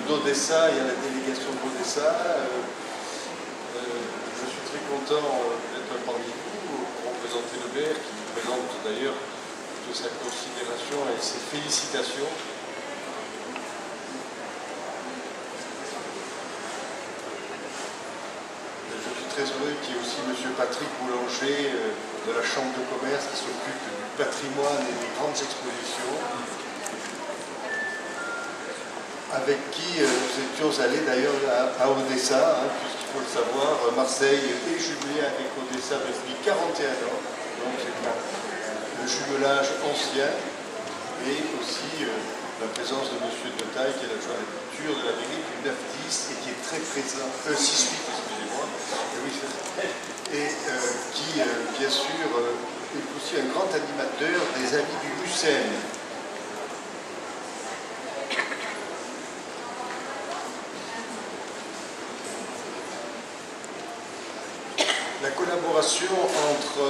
d'Odessa et à la délégation d'Odessa. Je suis très content d'être parmi vous pour représenter le maire, qui vous présente d'ailleurs toute sa considération et ses félicitations. Je suis très heureux qu'il y ait aussi M. Patrick Boulanger de la Chambre de commerce qui s'occupe du patrimoine et des grandes expositions, avec qui nous étions allés d'ailleurs à Odessa, puisqu'il faut le savoir, Marseille est jumelé avec Odessa depuis 41 ans, donc c'est le jumelage ancien, et aussi la présence de M. Detaille, qui est l'adjoint à la culture de la mairie du 9-10 et qui est très présent, 6-8, excusez-moi, et qui, bien sûr, est aussi un grand animateur des Amis du Mucem. La collaboration entre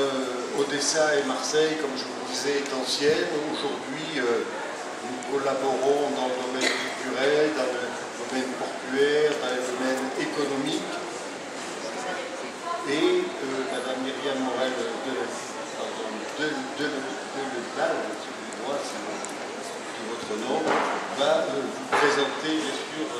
Odessa et Marseille, comme je vous le disais, est ancienne. Aujourd'hui, nous collaborons dans le domaine culturel, dans le domaine portuaire, dans le domaine économique. Et Madame Myriam Morel de Lepal, excusez-moi, c'est votre nom, va vous présenter, bien sûr,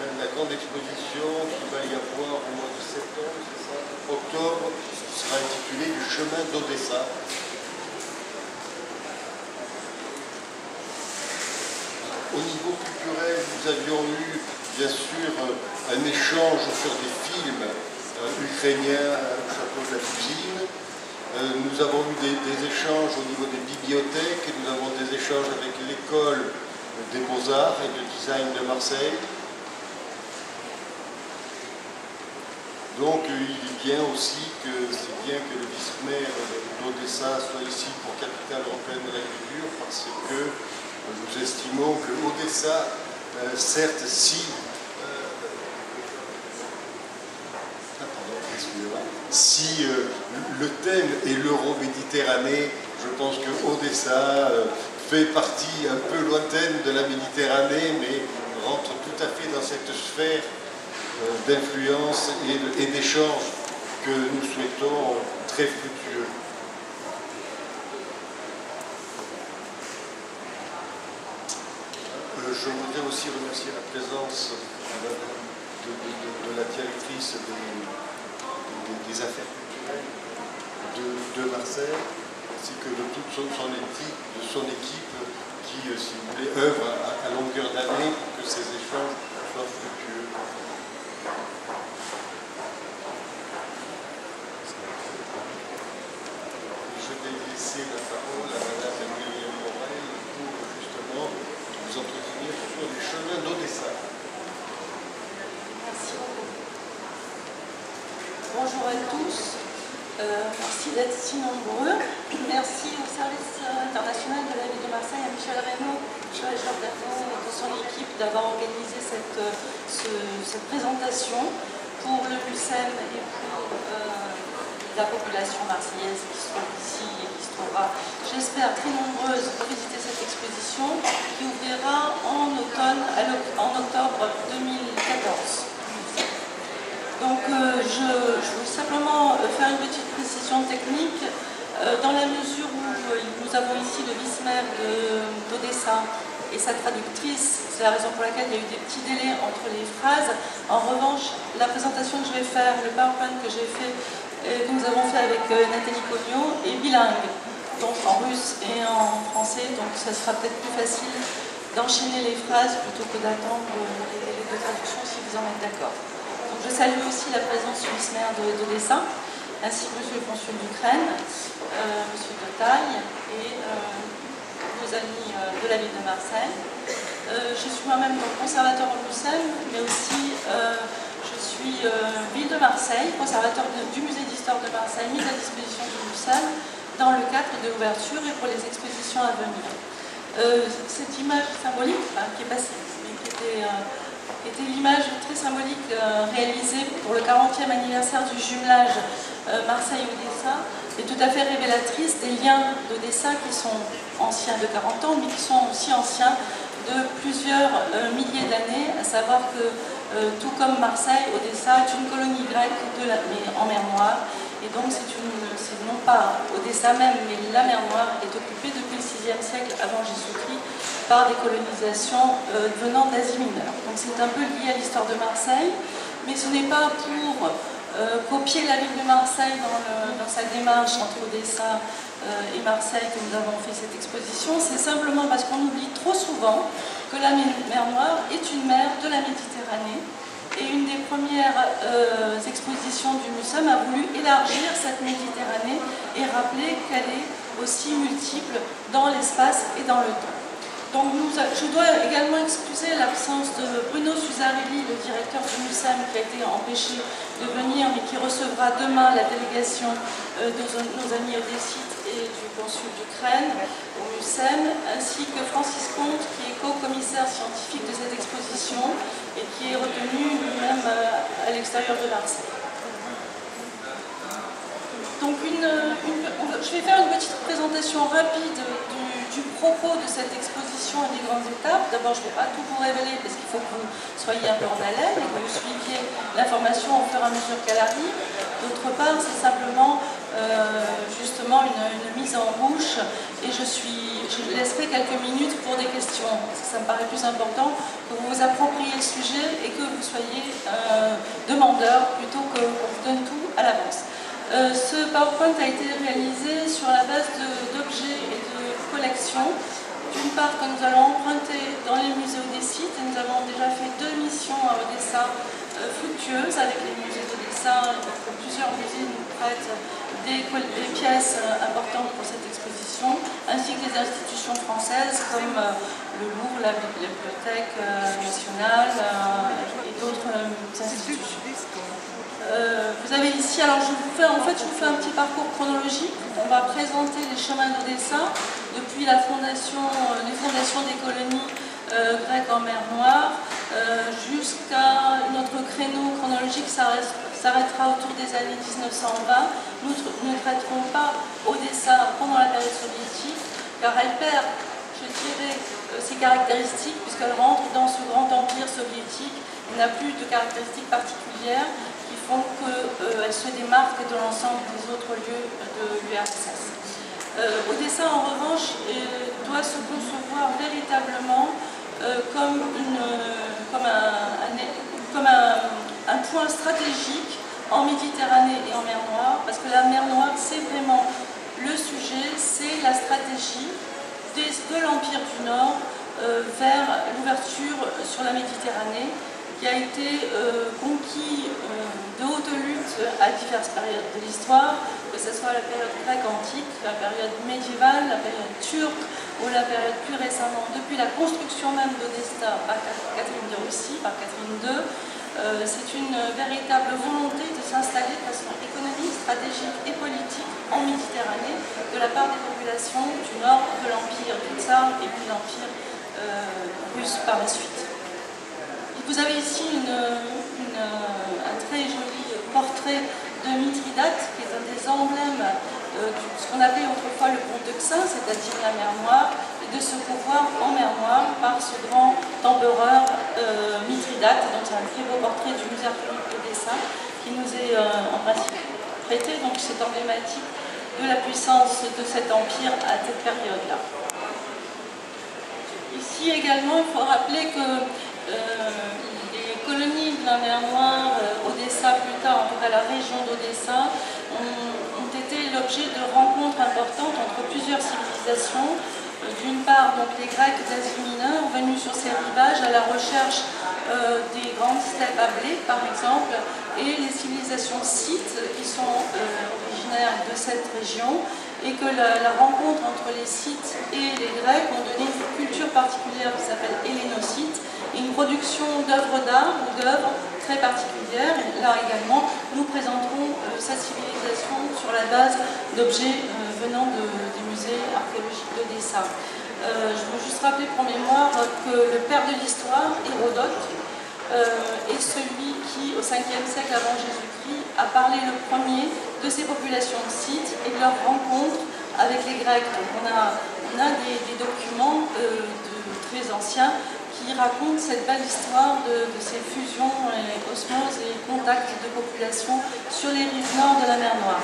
la grande exposition qui va y avoir au mois de septembre, c'est ça, octobre, qui sera intitulée du chemin d'Odessa. Au niveau culturel, nous avions eu bien sûr un échange sur des films ukrainiens au château de la Cuisine. Nous avons eu des échanges au niveau des bibliothèques, et nous avons des échanges avec l'école des beaux-arts et de design de Marseille. Donc il est bien aussi que c'est bien que le vice-maire d'Odessa soit ici pour capitale européenne de la culture, parce que nous estimons que Odessa, certes, si le thème est l'Euro-Méditerranée, je pense que Odessa fait partie un peu lointaine de la Méditerranée, mais rentre tout à fait dans cette sphère d'influence et d'échange que nous souhaitons très fructueux. Je voudrais aussi remercier la présence de la directrice des affaires culturelles de Marseille, ainsi que de toute son équipe qui, si vous voulez, œuvre à longueur d'année pour que ces échanges soient fructueux. Je vais laisser la parole à Madame Myriam Morel pour justement vous entretenir sur les chemins d'Odessa. Merci. Bonjour à tous. Merci d'être si nombreux. Merci au service international de la ville de Marseille, à Michel Reynaud, Joël Giordano et de son équipe d'avoir organisé cette présentation pour le Mucem et pour la population marseillaise qui se trouve ici et qui se trouvera, j'espère, très nombreuse pour visiter cette exposition qui ouvrira en octobre 2014. Donc je veux simplement faire une petite précision technique dans la mesure où nous avons ici le vice-maire d'Odessa et sa traductrice. C'est la raison pour laquelle il y a eu des petits délais entre les phrases. En revanche, la présentation que je vais faire, le PowerPoint que j'ai fait, que nous avons fait avec Nathalie Cognon, est bilingue, donc en russe et en français, donc ça sera peut-être plus facile d'enchaîner les phrases plutôt que d'attendre les délais de traduction si vous en êtes d'accord. Je salue aussi la présence du vice-maire d'Odessa, ainsi que M. le consul d'Ukraine, M. Detaille et nos amis de la ville de Marseille. Je suis moi-même conservateur au Mucem, mais aussi je suis ville de Marseille, conservateur du musée d'histoire de Marseille, mise à disposition du Mucem dans le cadre de l'ouverture et pour les expositions à venir. Cette image symbolique qui est passée, mais qui était l'image très symbolique réalisée pour le 40e anniversaire du jumelage Marseille-Odessa, est tout à fait révélatrice des liens d'Odessa qui sont anciens de 40 ans, mais qui sont aussi anciens de plusieurs milliers d'années, à savoir que tout comme Marseille, Odessa est une colonie grecque mais en mer Noire. Et donc c'est non pas Odessa même, mais la mer Noire est occupée depuis le 6e siècle avant Jésus-Christ par des colonisations venant d'Asie mineure. Donc c'est un peu lié à l'histoire de Marseille, mais ce n'est pas pour copier la ville de Marseille dans sa démarche entre Odessa et Marseille que nous avons fait cette exposition. C'est simplement parce qu'on oublie trop souvent que la mer Noire est une mer de la Méditerranée. Et une des premières expositions du MUSEM a voulu élargir cette Méditerranée et rappeler qu'elle est aussi multiple dans l'espace et dans le temps. Donc je dois également excuser l'absence de Bruno Susarelli, le directeur du MUSEM, qui a été empêché de venir, mais qui recevra demain la délégation de nos amis odessites et du consul d'Ukraine au MUSEM, ainsi que Francis Comte, qui est co-commissaire scientifique de cette exposition et qui est retenu lui-même à l'extérieur de Marseille. Donc je vais faire une petite présentation rapide du propos de cette exposition et des grandes étapes. D'abord, je ne vais pas tout vous révéler parce qu'il faut que vous soyez un peu en haleine et que vous suiviez l'information au fur et à mesure qu'elle arrive. D'autre part, c'est simplement justement une mise en bouche et je laisserai quelques minutes pour des questions. Parce que ça me paraît plus important que vous vous appropriez le sujet et que vous soyez demandeur plutôt qu'on vous donne tout à l'avance. Ce PowerPoint a été réalisé sur la base d'objets et de collections. D'une part, que nous allons emprunter dans les musées odessites, et nous avons déjà fait 2 missions à Odessa fructueuses avec les musées d'Odessa. Plusieurs musées nous prêtent des pièces importantes pour cette exposition, ainsi que les institutions françaises comme le Louvre, la Bibliothèque nationale et d'autres institutions. Vous avez ici, alors je vous fais un petit parcours chronologique. On va présenter les chemins d'Odessa depuis les fondations des colonies grecques en mer Noire jusqu'à notre créneau chronologique s'arrêtera autour des années 1920. Nous ne traiterons pas Odessa pendant la période soviétique car elle perd, je dirais, ses caractéristiques puisqu'elle rentre dans ce grand empire soviétique. Il n'a plus de caractéristiques particulières qui font qu'elle se démarque de l'ensemble des autres lieux de l'URSS. Odessa, en revanche, doit se concevoir véritablement comme un point stratégique en Méditerranée et en mer Noire, parce que la mer Noire, c'est vraiment le sujet, c'est la stratégie de l'Empire du Nord vers l'ouverture sur la Méditerranée, qui a été conquis de haute lutte à diverses périodes de l'histoire, que ce soit la période grecque antique, la période médiévale, la période turque ou la période plus récemment, depuis la construction même d'Odessa par Catherine de Russie, par Catherine II. C'est une véritable volonté de s'installer de façon économique, stratégique et politique en Méditerranée de la part des populations du nord de l'Empire du Tsar et puis l'Empire russe par la suite. Vous avez ici un très joli portrait de Mithridate, qui est un des emblèmes de ce qu'on appelait autrefois le pont de Euxin, c'est-à-dire la mer Noire, et de ce pouvoir en mer Noire par ce grand empereur Mithridate. Donc c'est un très beau portrait du musée archéologique d'Odessa qui nous est en principe prêté, donc c'est emblématique de la puissance de cet empire à cette période-là. Ici également, il faut rappeler que les colonies de la mer Noire, Odessa plus tard, en tout cas la région d'Odessa, ont été l'objet de rencontres importantes entre plusieurs civilisations. D'une part, donc, les Grecs d'Asie mineure venus sur ces rivages à la recherche des grandes steppes à blé, par exemple, et les civilisations scythes qui sont originaires de cette région, et que la rencontre entre les Scythes et les Grecs ont donné une culture particulière qui s'appelle hellénocyte, et une production d'œuvres d'art ou d'œuvres très particulières. Et là également, nous présenterons cette civilisation sur la base d'objets venant des musées archéologiques d'Odessa. Je veux juste rappeler pour mémoire que le père de l'histoire, Hérodote, est celui qui, au 5e siècle avant Jésus-Christ, a parlé le premier de ces populations scythes et de leur rencontre avec les Grecs. Donc on a des documents très ancien, qui raconte cette belle histoire de ces fusions, et osmoses et contacts de population sur les rives nord de la mer Noire.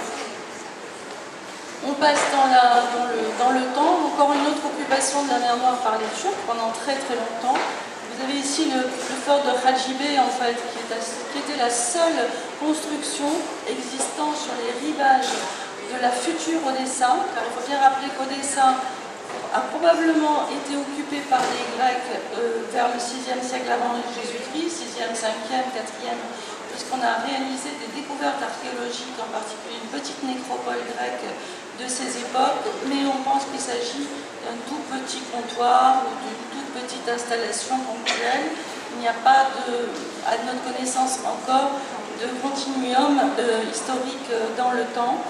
On passe dans le temps, encore une autre occupation de la mer Noire par les Turcs pendant très très longtemps. Vous avez ici le fort de Hadjibé, en fait, qui était la seule construction existant sur les rivages de la future Odessa, car il faut bien rappeler qu'Odessa a probablement été occupée par les Grecs vers le 6e siècle avant Jésus-Christ, 6e, 5e, 4e, puisqu'on a réalisé des découvertes archéologiques, en particulier une petite nécropole grecque de ces époques, mais on pense qu'il s'agit d'un tout petit comptoir ou d'une toute petite installation ponctuelle. Il n'y a pas, à notre connaissance encore, de continuum historique dans le temps,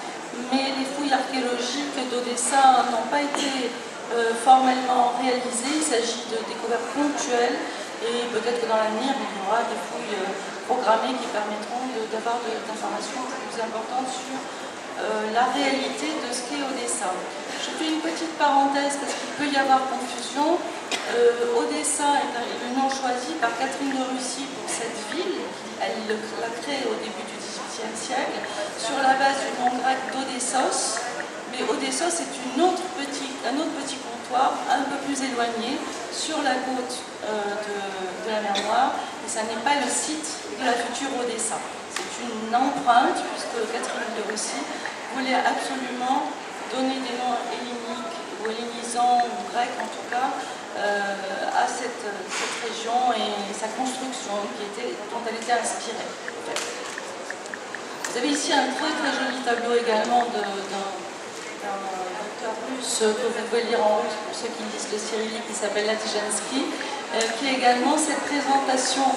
mais les fouilles archéologiques d'Odessa n'ont pas été formellement réalisées. Il s'agit de découvertes ponctuelles et peut-être que dans l'avenir, il y aura des fouilles programmées qui permettront d'avoir d'informations plus importantes sur la réalité de ce qu'est Odessa. Je fais une petite parenthèse parce qu'il peut y avoir confusion. Odessa est le nom choisi par Catherine de Russie pour cette ville. Elle l'a créée au début du XVIIIe siècle sur la base du nom grec d'Odessos. Mais Odessos est un autre petit comptoir un peu plus éloigné sur la côte de la mer Noire. Et ça n'est pas le site de la future Odessa. C'est une empreinte, puisque Catherine de Russie voulait absolument donner des noms helléniques ou hellénisants ou grecs en tout cas à cette région et sa construction dont elle était inspirée. Vous avez ici un très très joli tableau également d'un auteur russe que vous pouvez lire en russe pour ceux qui lisent le cyrillique, qui s'appelle Latijensky, qui est également cette présentation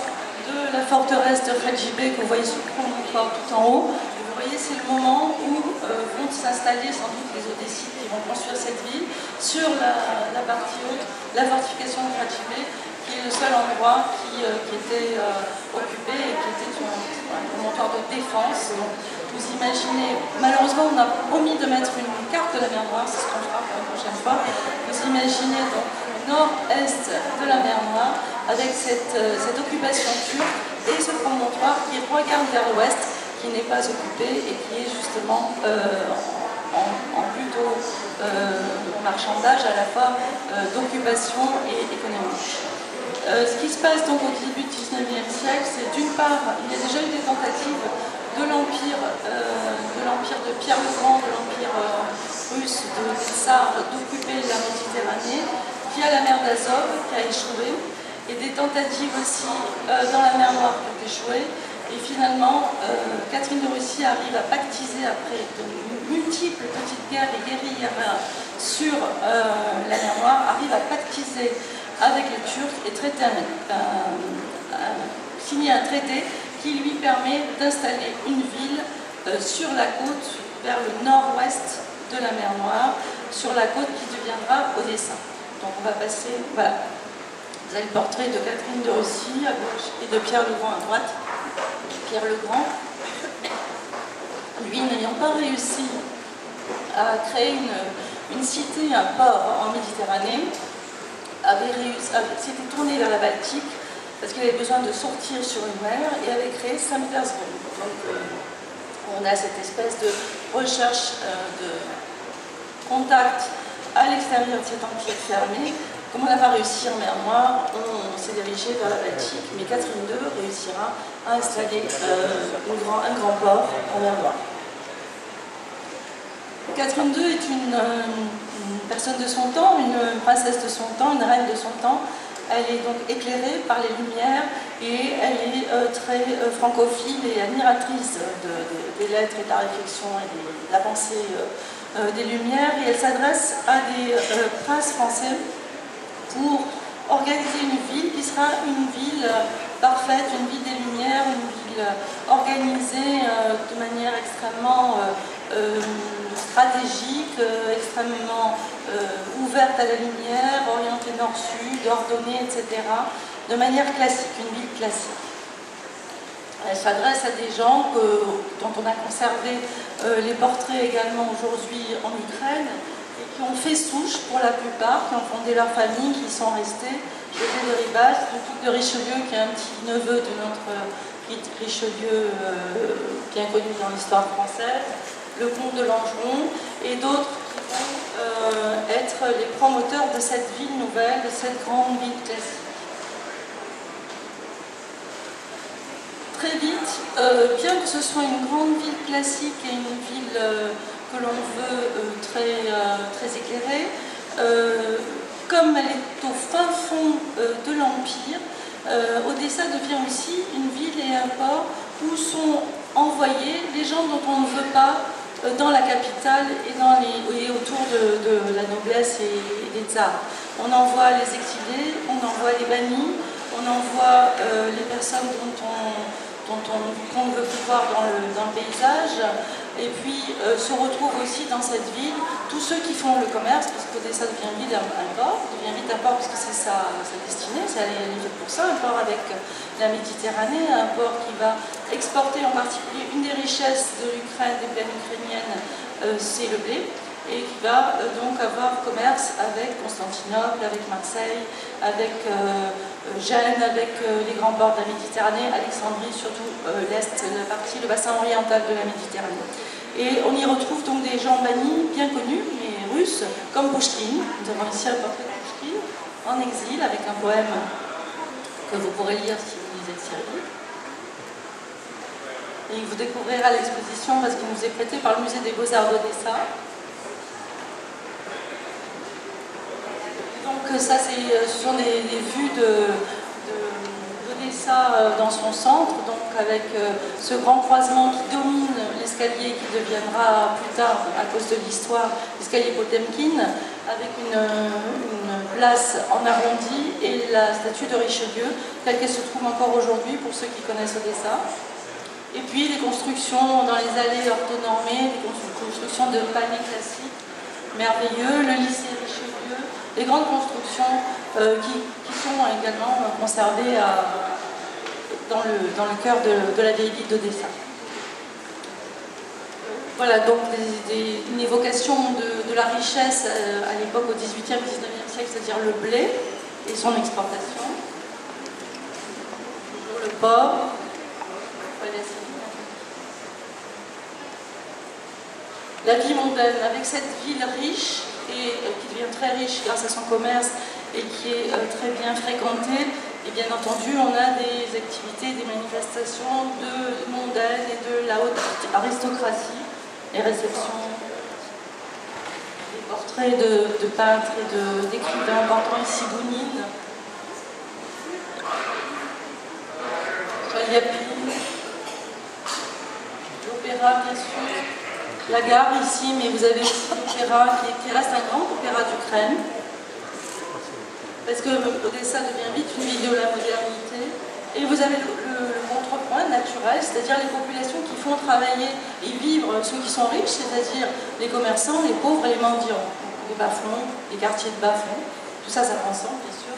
de la forteresse de Hadjibé que vous voyez sur le promontoire tout en haut. Vous voyez, c'est le moment où vont s'installer sans doute les Odessites qui vont construire cette ville sur la partie haute, la fortification de Hadjibé, qui est le seul endroit qui était occupé et qui était un promontoire de défense. Donc, vous imaginez, malheureusement on a omis de mettre une carte de la mer Noire, c'est ce qu'on fera pour la prochaine fois. Vous imaginez donc le nord-est de la mer Noire avec cette occupation turque et ce promontoire qui regarde vers l'ouest, qui n'est pas occupé et qui est justement en plutôt marchandage à la fois d'occupation et économique. Ce qui se passe donc au début du XIXe siècle, c'est d'une part, il y a déjà eu des tentatives de l'empire de Pierre le Grand, de l'empire russe, de Tsar, d'occuper la Méditerranée via la mer d'Azov, qui a échoué, et des tentatives aussi dans la mer Noire qui ont échoué. Et finalement, Catherine de Russie arrive à pactiser, après de multiples petites guerres et guerrilles sur la mer Noire, arrive à pactiser avec les Turcs et signer un traité qui lui permet d'installer une ville sur la côte vers le nord-ouest de la mer Noire, sur la côte qui deviendra Odessa. Donc on va passer, voilà, vous avez le portrait de Catherine de Russie à gauche et de Pierre le Grand à droite. Pierre le Grand, lui n'ayant pas réussi à créer une cité, un port en Méditerranée, s'était tourné vers la Baltique parce qu'il avait besoin de sortir sur une mer et avait créé Saint-Pétersbourg. Donc on a cette espèce de recherche de contact à l'extérieur de cet empire fermé. Comme on n'a pas réussi en mer Noire, on s'est dirigé vers la Baltique, mais Catherine II réussira à installer un grand port en mer Noire. Catherine II est une personne de son temps, une princesse de son temps, une reine de son temps. Elle est donc éclairée par les Lumières et elle est très francophile et admiratrice des lettres et de la réflexion et de la pensée des Lumières. Et elle s'adresse à des princes français pour organiser une ville qui sera une ville parfaite, une ville des Lumières, une ville organisée de manière extrêmement stratégique, extrêmement ouverte à la lumière, orientée nord-sud, ordonnée, etc., de manière classique, une ville classique. Elle s'adresse à des gens dont on a conservé les portraits également aujourd'hui en Ukraine, et qui ont fait souche pour la plupart, qui ont fondé leur famille, qui sont restés. José de Ribas, le duc de Richelieu, qui est un petit neveu de notre Richelieu bien connu dans l'histoire française, le comte de Langeron, et d'autres qui vont être les promoteurs de cette ville nouvelle, de cette grande ville classique. Très vite, bien que ce soit une grande ville classique et une ville que l'on veut très éclairée, comme elle est au fin fond de l'Empire, Odessa devient aussi une ville et un port où sont envoyés les gens dont on ne veut pas dans la capitale et autour de la noblesse et des tsars. On envoie les exilés, on envoie les bannis, on envoie les personnes qu'on ne veut plus voir dans le paysage, et puis se retrouvent aussi dans cette ville tous ceux qui font le commerce, parce qu'Odessa devient vite un port, parce que c'est sa destinée, elle est faite pour ça, un port avec la Méditerranée, un port qui va exporter en particulier une des richesses de l'Ukraine, des plaines ukrainiennes, c'est le blé, et qui va donc avoir commerce avec Constantinople, avec Marseille, avec Gênes, avec les grands ports de la Méditerranée, Alexandrie, surtout l'Est, le bassin oriental de la Méditerranée. Et on y retrouve donc des gens bannis bien connus, mais russes, comme Pouchkine. Nous avons ici un portrait de Pouchkine, en exil, avec un poème que vous pourrez lire si vous lisez Cyril. Et vous découvrirez l'exposition parce qu'il nous est prêté par le musée des Beaux-Arts d'Odessa. Donc ça, ce sont des vues d'Odessa dans son centre, donc avec ce grand croisement qui domine l'escalier qui deviendra plus tard, à cause de l'histoire, l'escalier Potemkin, avec une place en arrondi et la statue de Richelieu, telle qu'elle se trouve encore aujourd'hui pour ceux qui connaissent Odessa. Et puis les constructions dans les allées orthonormées, les constructions de palais classiques, merveilleux, le lycée Richelieu, les grandes constructions qui sont également conservées dans le cœur de la vieille ville d'Odessa. Voilà, donc une évocation de la richesse à l'époque au XVIIIe, XIXe siècle, c'est-à-dire le blé et son exportation. Toujours le port. La vie mondaine, avec cette ville riche, et qui devient très riche grâce à son commerce et qui est très bien fréquentée, et bien entendu on a des activités, des manifestations mondaines et de la haute aristocratie, les réceptions, des portraits de peintres et d'écrivains portant ici Bounine, l'opéra bien sûr, la gare ici, mais vous avez aussi l'opéra qui reste un grand opéra d'Ukraine, parce que Odessa devient vite une ville de la modernité, et vous avez le contrepoint naturel, c'est-à-dire les populations qui font travailler et vivre ceux qui sont riches, c'est-à-dire les commerçants, les pauvres et les mendiants, les bas-fonds, les quartiers de bas-fonds, tout ça, ça prend ensemble, bien sûr.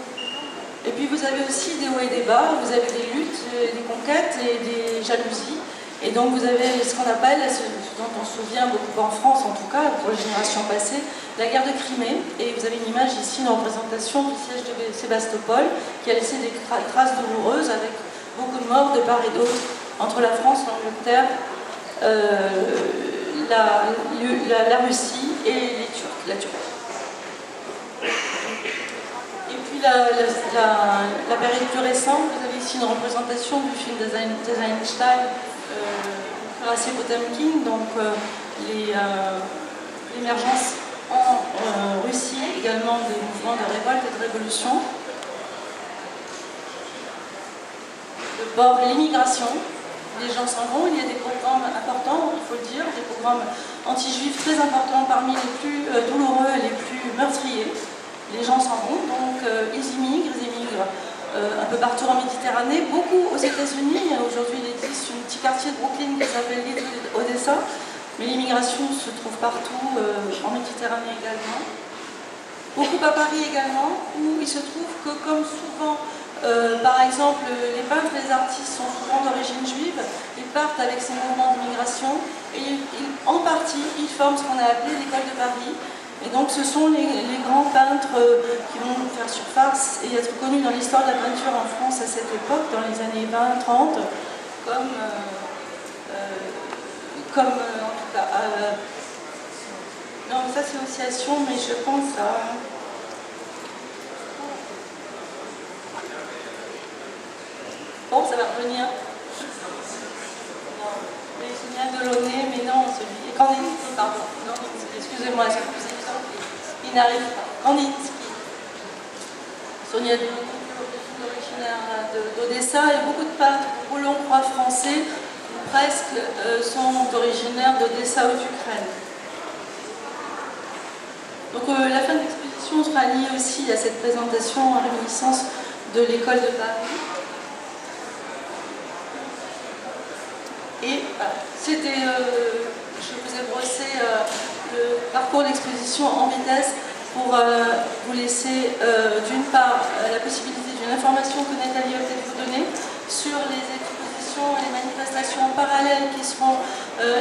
Et puis vous avez aussi des hauts et des bas, vous avez des luttes, des conquêtes et des jalousies. Et donc vous avez ce qu'on appelle, ce dont on se souvient beaucoup en France en tout cas, pour les générations passées, la guerre de Crimée. Et vous avez une image ici, une représentation du siège de Sébastopol, qui a laissé des traces douloureuses avec beaucoup de morts de part et d'autre, entre la France, l'Angleterre, la Russie et les Turcs, la Turquie. Et puis la période plus récente, vous avez ici une représentation du film d'Eisenstein, Horace Potemkin, donc l'émergence en Russie également des mouvements de révolte et de révolution. Le port, l'immigration, les gens s'en vont, il y a des programmes importants, il faut le dire, des programmes anti-juifs très importants, parmi les plus douloureux et les plus meurtriers. Les gens s'en vont, donc ils immigrent un peu partout en Méditerranée, beaucoup aux États-Unis. Aujourd'hui, il existe un petit quartier de Brooklyn qui s'appelle l'île Odessa, mais l'immigration se trouve partout, en Méditerranée également. Beaucoup à Paris également, où il se trouve que, comme souvent, par exemple, les peintres et les artistes sont souvent d'origine juive, ils partent avec ces mouvements d'immigration et en partie, ils forment ce qu'on a appelé l'école de Paris, Et donc ce sont les grands peintres qui vont faire surface et être connus dans l'histoire de la peinture en France à cette époque, dans les années 20-30, comme en tout cas... non, ça c'est Oscillations, mais je pense à... Bon, ça va revenir. Non, mais Sonia Delaunay, mais non, celui... Kandinsky, pardon. Non, excusez-moi, c'est plus évident. Il n'arrive pas. Kandinsky. Sonia Delaunay, originaire d'Odessa, et beaucoup de peintres Boulogne-Croix français, presque, sont originaires d'Odessa ou d'Ukraine. Donc la fin de l'exposition sera liée aussi à cette présentation en réminiscence de l'école de Paris. Et c'était, je vous ai brossé le parcours d'exposition en vitesse pour vous laisser d'une part la possibilité d'une information que Nathalie va peut-être vous donner sur les expositions et les manifestations parallèles qui seront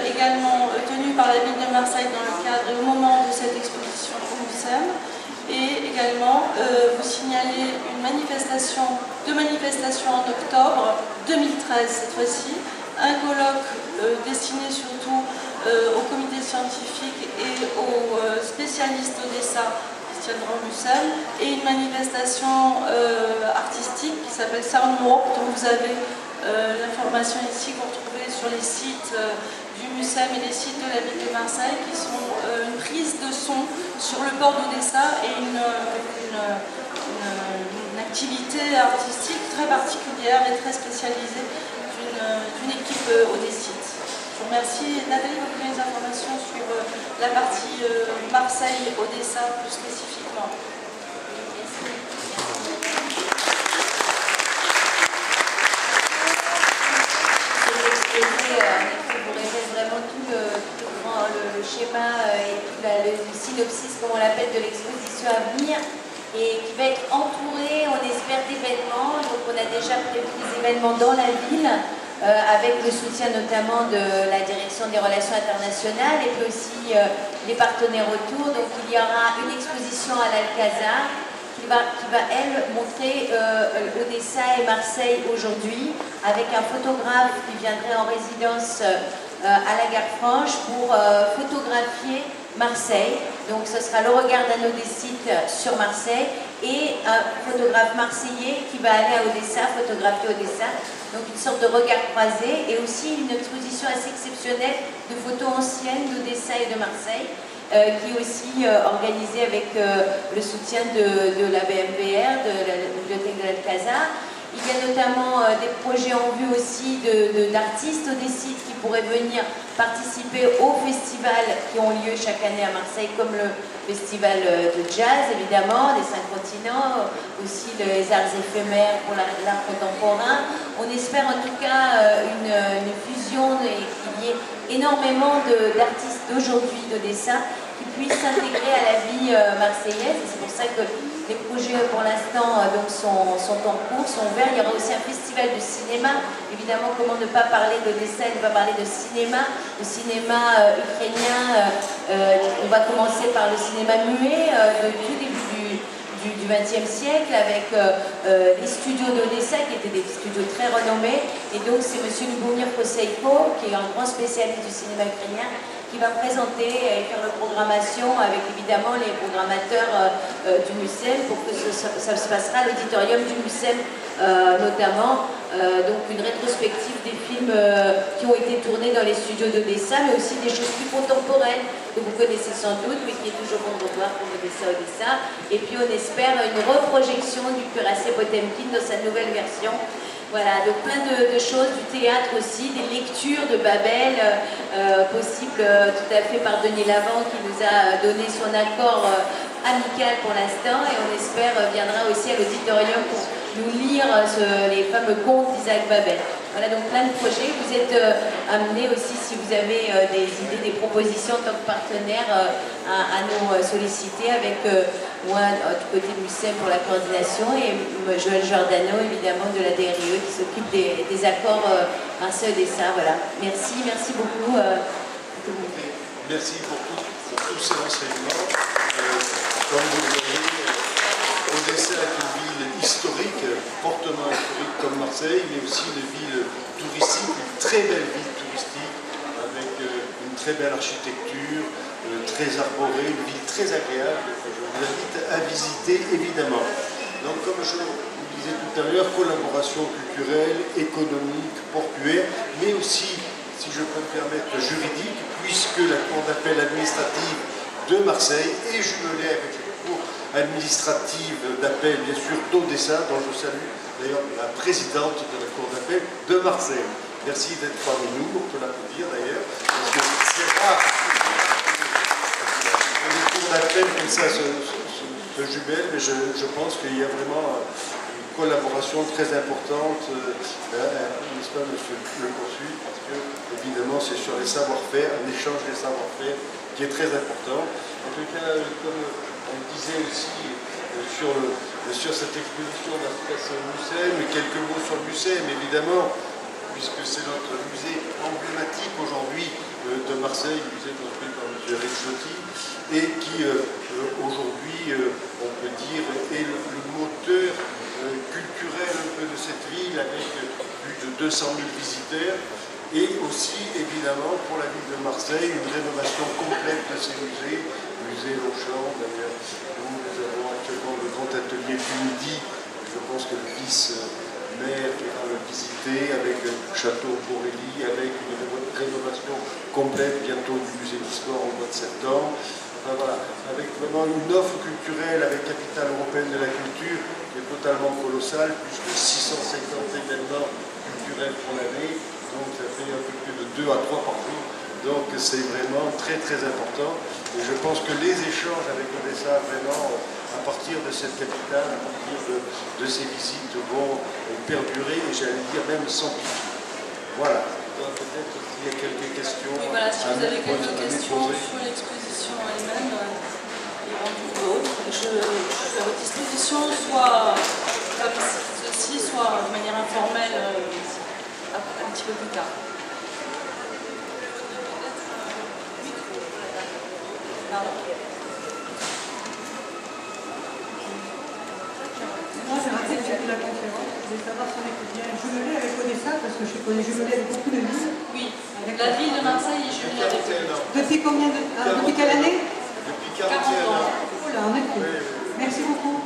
également tenues par la ville de Marseille dans le cadre et au moment de cette exposition au MUSEM. Et également vous signaler deux manifestations en octobre 2013 cette fois-ci. Un colloque destiné surtout aux comités scientifiques et aux spécialistes d'Odessa qui se tiendront au MUSEM, et une manifestation artistique qui s'appelle Soundwalk, dont vous avez l'information ici que vous retrouvez sur les sites du MUSEM et les sites de la ville de Marseille, qui sont une prise de son sur le port d'Odessa et une activité artistique très particulière et très spécialisée d'une équipe odessite. Je vous remercie. Nathalie, vous donner les informations sur la partie Marseille-Odessa plus spécifiquement. Vous révèle vraiment tout le schéma et tout le synopsis, comme on l'appelle, de l'exposition à venir, et qui va être entourée, on espère, d'événements. Donc on a déjà prévu des événements dans la ville, avec le soutien notamment de la direction des relations internationales et puis aussi les partenaires autour. Donc il y aura une exposition à l'Alcazar qui va elle montrer Odessa et Marseille aujourd'hui, avec un photographe qui viendrait en résidence à la Gare Franche pour photographier Marseille. Donc ce sera le regard d'un Odessite sur Marseille et un photographe marseillais qui va aller à Odessa, photographier Odessa. Donc une sorte de regard croisé, et aussi une exposition assez exceptionnelle de photos anciennes d'Odessa et de Marseille, qui est aussi organisée avec le soutien de la BMBR, de la bibliothèque de l'Alcazar. Il y a notamment des projets en vue aussi d'artistes odessites qui pourraient venir participer aux festivals qui ont lieu chaque année à Marseille, comme le festival de jazz, évidemment, des 5 continents, aussi les arts éphémères pour l'art contemporain. On espère en tout cas une fusion et qu'il y ait énormément d'artistes d'aujourd'hui d'Odessa qui puissent s'intégrer à la vie marseillaise. Et c'est pour ça que les projets pour l'instant sont en cours, sont ouverts. Il y aura aussi un festival de cinéma. Évidemment, comment ne pas parler d'Odessa et ne pas parler de cinéma. Le cinéma ukrainien, on va commencer par le cinéma muet de tout début du XXe siècle, avec les studios d'Odessa qui étaient des studios très renommés. Et donc c'est M. Lubomir Koseiko, qui est un grand spécialiste du cinéma ukrainien, qui va présenter et faire la programmation avec évidemment les programmateurs du MUSEM, pour que ça se passera à l'auditorium du MUSEM notamment. Donc une rétrospective des films qui ont été tournés dans les studios d'Odessa, mais aussi des choses plus contemporaines que vous connaissez sans doute, mais qui est toujours bon de voir pour Odessa. Et puis on espère une reprojection du Cuirassé Potemkin dans sa nouvelle version. Voilà, donc plein de choses, du théâtre aussi, des lectures de Babel possibles tout à fait par Denis Lavant, qui nous a donné son accord amical pour l'instant, et on espère viendra aussi à l'auditorium pour nous lire les fameux contes d'Isaac Babel. Voilà, donc plein de projets. Vous êtes amenés aussi, si vous avez des idées, des propositions en tant que partenaire, à nous solliciter, avec moi du côté du MUSEM pour la coordination, et Joël Giordano évidemment de la DRIE qui s'occupe des accords Marseille-Odessa. Voilà, merci beaucoup. Merci pour tous ces renseignements. Comme vous le voyez, Odessa est une ville historique, fortement historique comme Marseille, mais aussi une ville touristique, une très belle ville touristique, avec une très belle architecture, très arborée, une ville très agréable, que je vous invite à visiter évidemment. Donc comme je vous disais tout à l'heure, collaboration culturelle, économique, portuaire, mais aussi, si je peux me permettre, juridique, puisque la cour d'appel administrative de Marseille est jumelée avec la cour administrative d'appel, bien sûr, d'Odessa, dont je salue d'ailleurs la présidente de la cour d'appel de Marseille. Merci d'être parmi nous, on peut l'applaudir d'ailleurs, parce que c'est rare que les cours d'appel comme ça se jumellent, mais je pense qu'il y a vraiment une collaboration très importante, n'est-ce pas, monsieur le consul, parce que, évidemment, c'est sur les savoir-faire, un échange des savoir-faire qui est très important. En tout cas, comme on le disait aussi sur cette exposition d'Arcas Museum, quelques mots sur le Museum, évidemment, puisque c'est notre musée emblématique aujourd'hui de Marseille, le musée construit par M. Ricciotti, et qui aujourd'hui, on peut dire, est le moteur culturel un peu de cette ville, avec plus de 200 000 visiteurs, et aussi, évidemment, pour la ville de Marseille, une rénovation complète de ces musées, le musée Longchamp, d'ailleurs, où nous avons actuellement le grand atelier du Midi, je pense que le vice-maire ira le visiter, avec le château Borelli, avec une rénovation complète bientôt du musée d'histoire au mois de septembre. Enfin, voilà, avec vraiment une offre culturelle avec capitale européenne de la culture qui est totalement colossale, plus de 650 événements culturels pour l'année, donc ça fait un peu plus de 2 à 3 par jour, donc c'est vraiment très très important, et je pense que les échanges avec Odessa, vraiment, à partir de cette capitale, à partir de ces visites, vont perdurer, et j'allais dire même s'amplifier. Voilà. Peut-être qu'il y a quelques questions. Oui, voilà, si vous avez quelques questions sur l'exposition elle-même, ou d'autres, je suis à votre disposition, soit comme ceci, soit de manière informelle, un petit peu plus tard. Pardon. Moi, j'ai raté la conférence. Je voulais savoir si on était bien jumelé avec Odessa, parce que je connais jumelé avec beaucoup de villes. Oui, la ville de Marseille est jumelée avec Odessa. Depuis combien de depuis quelle année? Depuis 40 ans. Oh là, en effet. Merci beaucoup.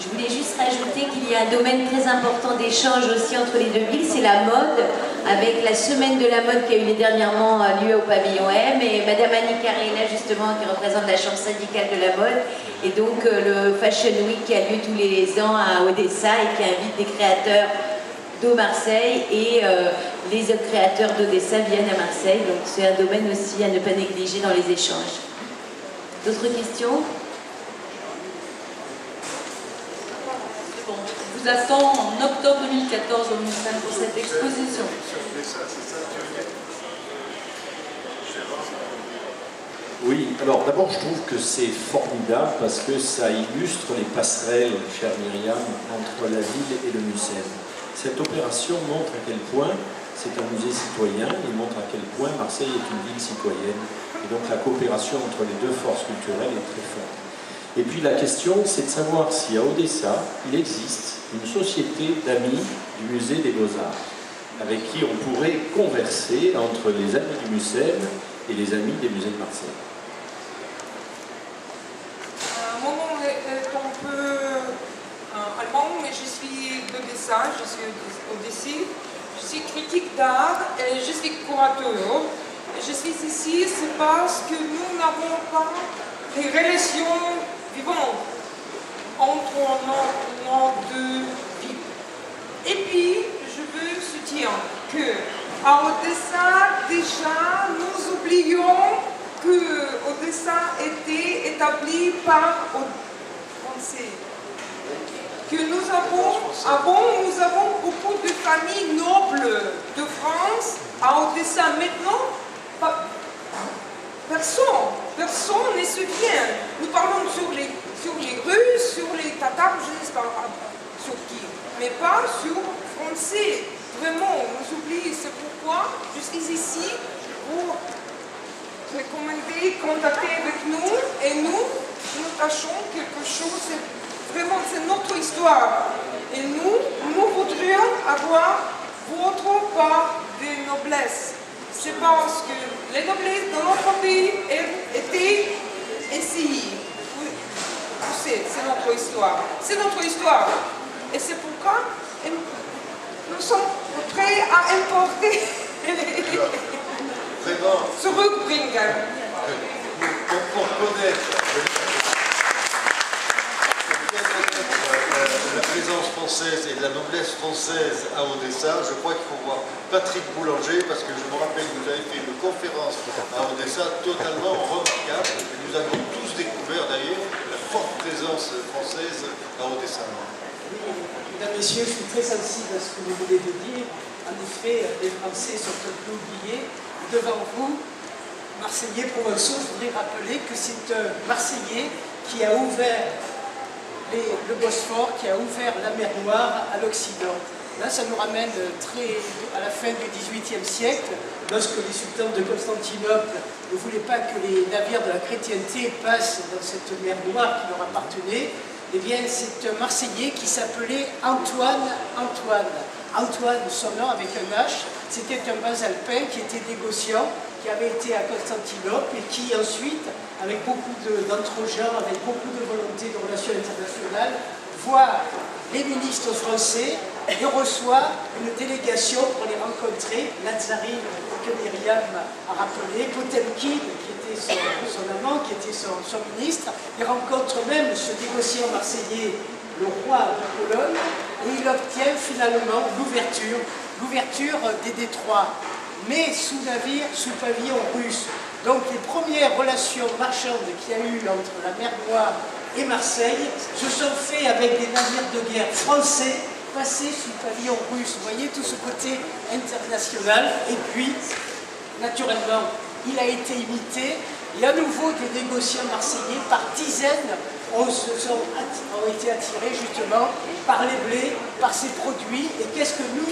Je voulais juste rajouter qu'il y a un domaine très important d'échange aussi entre les deux villes, c'est la mode, avec la semaine de la mode qui a eu dernièrement lieu au pavillon M, et Madame Annie Carré, justement, qui représente la chambre syndicale de la mode, et donc le Fashion Week qui a lieu tous les ans à Odessa et qui invite des créateurs de Marseille, et les autres créateurs d'Odessa viennent à Marseille, donc c'est un domaine aussi à ne pas négliger dans les échanges. D'autres questions? Je vous attends en octobre 2014 au Museum pour cette exposition. Oui, alors d'abord je trouve que c'est formidable parce que ça illustre les passerelles, chère Myriam, entre la ville et le Museum. Cette opération montre à quel point c'est un musée citoyen, il montre à quel point Marseille est une ville citoyenne. Et donc la coopération entre les deux forces culturelles est très forte. Et puis la question, c'est de savoir si à Odessa, il existe une société d'amis du musée des Beaux-Arts, avec qui on pourrait converser entre les amis du Museum et les amis des musées de Marseille. Mon nom est un peu allemand, mais je suis d'Odessa, je suis Odessi. Je suis critique d'art et je suis curateur. Je suis ici, c'est parce que nous n'avons pas des relations vivantes entre nos deux villes. Et puis, je veux soutenir qu'à Odessa, déjà, nous oublions que Odessa était établie par Français. Que nous avons beaucoup de familles nobles de France à Odessa. Maintenant, personne ne se souvient. Nous parlons sur les Russes, sur les Tatars, je ne sais pas sur qui, mais pas sur Français. Vraiment, on oublie. C'est pourquoi je suis ici pour recommander, contacter avec nous et nous tâchons quelque chose, c'est notre histoire. Et nous voudrions avoir votre part de noblesse. C'est parce que les noblesses dans notre pays étaient ici. C'est notre histoire. C'est notre histoire. Et c'est pourquoi nous sommes prêts à importer zurückbringen. Pour connaître la présence française et la noblesse française à Odessa, je crois qu'il faut voir Patrick Boulanger, parce que je me rappelle que vous avez fait une conférence à Odessa totalement remarquable. Et nous avons tous découvert d'ailleurs la forte présence française à Odessa. Mesdames, Messieurs, je suis très sensible à ce que vous venez de dire. En effet, les Français sont un peu oubliés. Devant vous, Marseillais provençaux, je voudrais rappeler que c'est un Marseillais qui a ouvert le Bosphore, qui a ouvert la mer Noire à l'Occident. Là, ça nous ramène à la fin du XVIIIe siècle, lorsque les sultans de Constantinople ne voulaient pas que les navires de la chrétienté passent dans cette mer Noire qui leur appartenait. Eh bien, c'est un Marseillais qui s'appelait Antoine. Antoine, son nom avec un H, c'était un Basalpin qui était négociant, qui avait été à Constantinople et qui ensuite, avec beaucoup d'entre-gens, avec beaucoup de volonté de relations internationales, voit les ministres français et reçoit une délégation pour les rencontrer. Nazarine, que Myriam a rappelé, Potemkin, qui était son amant, qui était son ministre. Il rencontre même ce négociant marseillais, le roi de Pologne, et il obtient finalement l'ouverture des détroits, mais sous navire, sous pavillon russe. Donc les premières relations marchandes qu'il y a eu entre la mer Noire et Marseille se sont faites avec des navires de guerre français passés sous pavillon russe. Vous voyez tout ce côté international. Et puis, naturellement, il a été imité. Et à nouveau, des négociants marseillais par dizaines ont été attirés justement par les blés, par ces produits. Et qu'est-ce que nous,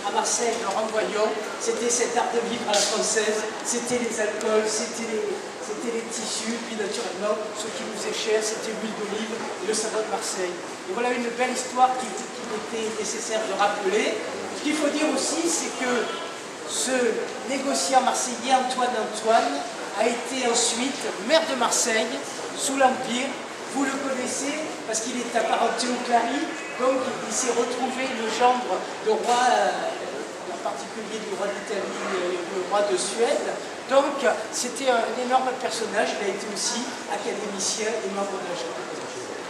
à Marseille, leur envoyons? C'était cet art de vivre à la française, c'était les alcools, c'était les tissus, puis naturellement, ce qui nous est cher, c'était l'huile d'olive et le savon de Marseille. Et voilà une belle histoire qu'il était nécessaire de rappeler. Ce qu'il faut dire aussi, c'est que ce négociant marseillais, Antoine, a été ensuite maire de Marseille, sous l'Empire. Vous le connaissez parce qu'il est apparenté au Clary, donc il s'est retrouvé le gendre de roi, en particulier du roi d'Italie et du roi de Suède. Donc c'était un énorme personnage, il a été aussi académicien et membre de la Chambre.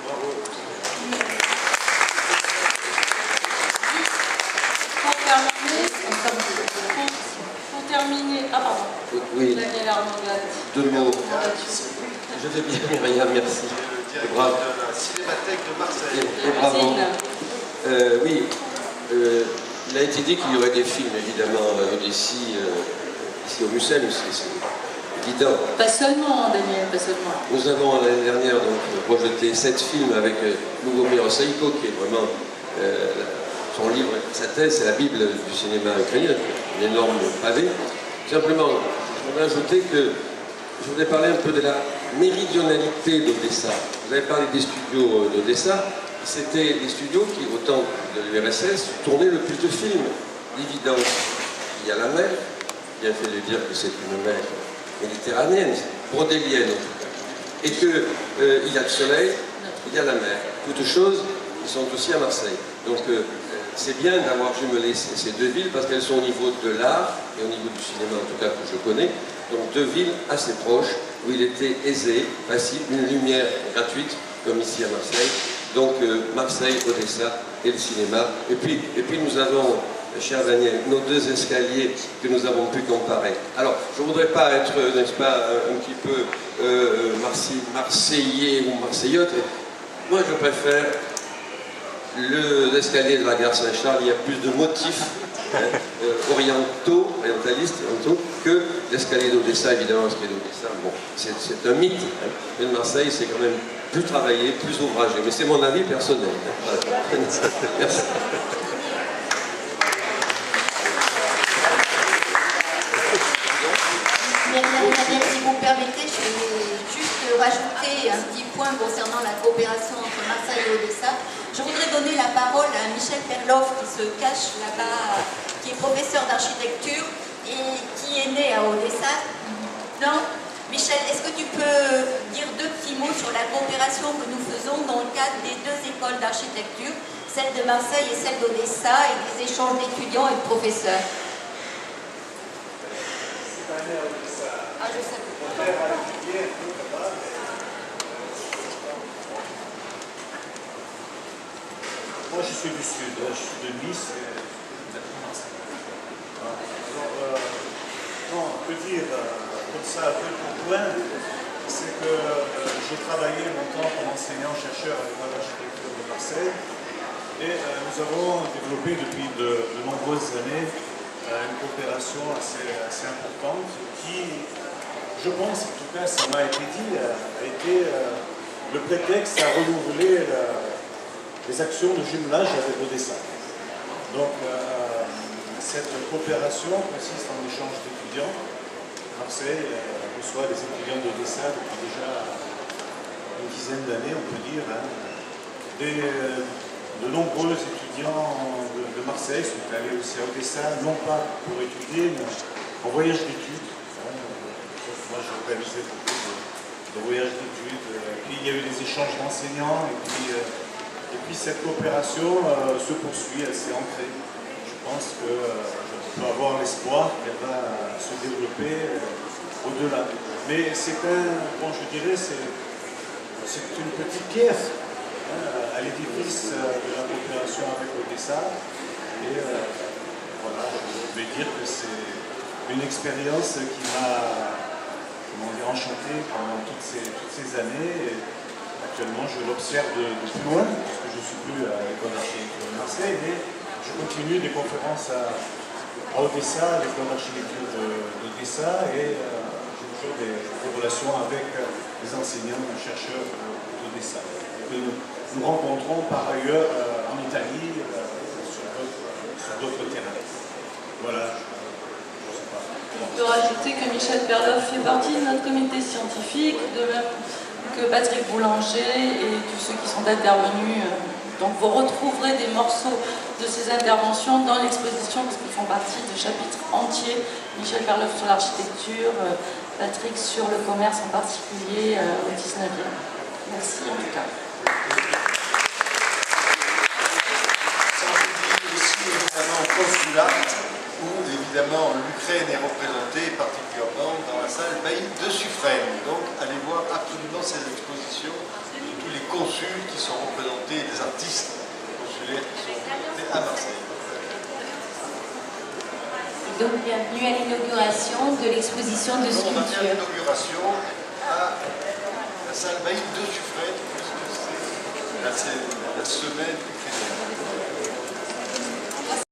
Bravo. Pour terminer, ah pardon. Oui. Deux mots. Je vais bien, Myriam, merci. Bravo. De la Cinémathèque de Marseille. Et bravo. Oui, il a été dit qu'il y aurait des films, évidemment, ici au Mucem, c'est évident. Pas seulement, Daniel, pas seulement. Nous avons l'année dernière donc, projeté 7 films avec Lubomir Saïko, qui est vraiment son livre, sa thèse, c'est la Bible du cinéma ukrainien, un énorme pavé. Simplement, je voudrais ajouter que je voudrais parler un peu de la méridionalité d'Odessa. Vous avez parlé des studios d'Odessa. C'était des studios qui, au temps de l'URSS, tournaient le plus de films. L'évidence, il y a la mer, bien fait de dire que c'est une mer méditerranéenne, brodélienne en tout cas. Et qu'il y a le soleil, il y a la mer. Toutes choses qui sont aussi à Marseille. Donc c'est bien d'avoir jumelé ces deux villes parce qu'elles sont au niveau de l'art et au niveau du cinéma en tout cas que je connais. Donc deux villes assez proches où il était aisé, facile, une lumière gratuite comme ici à Marseille. Donc Marseille, Odessa et le cinéma. Et puis nous avons, cher Daniel, nos deux escaliers que nous avons pu comparer. Alors je ne voudrais pas être, n'est-ce pas, un petit peu marseillais ou marseillaute. Moi je préfère l'escalier de la gare Saint-Charles. Il y a plus de motifs orientalistes que l'escalier d'Odessa, évidemment. L'escalier d'Odessa, bon, c'est un mythe. Hein. Mais de Marseille, c'est quand même plus travaillé, plus ouvragé. Mais c'est mon avis personnel. Hein. Merci. Merci et juste rajouter un petit point concernant la coopération entre Marseille et Odessa. Je voudrais donner la parole à Michel Perloff qui se cache là-bas, qui est professeur d'architecture et qui est né à Odessa. Non ? Michel, est-ce que tu peux dire deux petits mots sur la coopération que nous faisons dans le cadre des deux écoles d'architecture, celle de Marseille et celle d'Odessa, et des échanges d'étudiants et de professeurs? Ah, je sais. Moi, je suis du sud, je suis de Nice. On peut dire comme ça, un peu pour point, c'est que j'ai travaillé longtemps comme enseignant-chercheur à l'école d'architecture de Marseille et nous avons développé depuis de nombreuses années une coopération assez importante qui, je pense, en tout cas ça m'a été dit, a été le prétexte à renouveler les actions de jumelage avec Odessa. Donc cette coopération consiste en échange d'étudiants. Marseille reçoit des étudiants d'Odessa depuis déjà une dizaine d'années, on peut dire. De nombreux étudiants de Marseille sont allés aussi à Odessa, non pas pour étudier, mais en voyage d'études. Moi, j'ai réalisé beaucoup de voyages d'études. Puis il y a eu des échanges d'enseignants, et puis cette coopération se poursuit, elle s'est ancrée. Je pense que je peux avoir l'espoir qu'elle va se développer au-delà. Mais c'est je dirais, c'est une petite pierre à l'édifice de la coopération avec Odessa. Et voilà, je vais dire que c'est une expérience qui m'a enchanté pendant toutes ces années. Et actuellement, je l'observe de plus loin, parce que je ne suis plus à l'école d'architecture de Marseille, mais je continue des conférences à Odessa, à l'école d'architecture d'Odessa, et j'ai toujours des relations avec les enseignants, les chercheurs d'Odessa. Nous rencontrons par ailleurs en Italie, sur d'autres terrains. Voilà. On peut rajouter que Michel Perloff fait partie de notre comité scientifique, de même que Patrick Boulanger et tous ceux qui sont intervenus. Donc vous retrouverez des morceaux de ces interventions dans l'exposition parce qu'ils font partie de chapitres entiers. Michel Perloff sur l'architecture, Patrick sur le commerce en particulier au 19e. Merci en tout cas. Aussi évidemment au consulat où évidemment l'Ukraine est représentée particulièrement dans la salle Bailly de Suffren. Donc allez voir absolument ces expositions de tous les consuls qui sont représentés, des artistes consulaires qui sont représentés à Marseille. Donc bienvenue à l'inauguration de l'exposition de sculpture. On a bien l'inauguration à la salle Bailly de Suffren puisque c'est la semaine ukrainienne.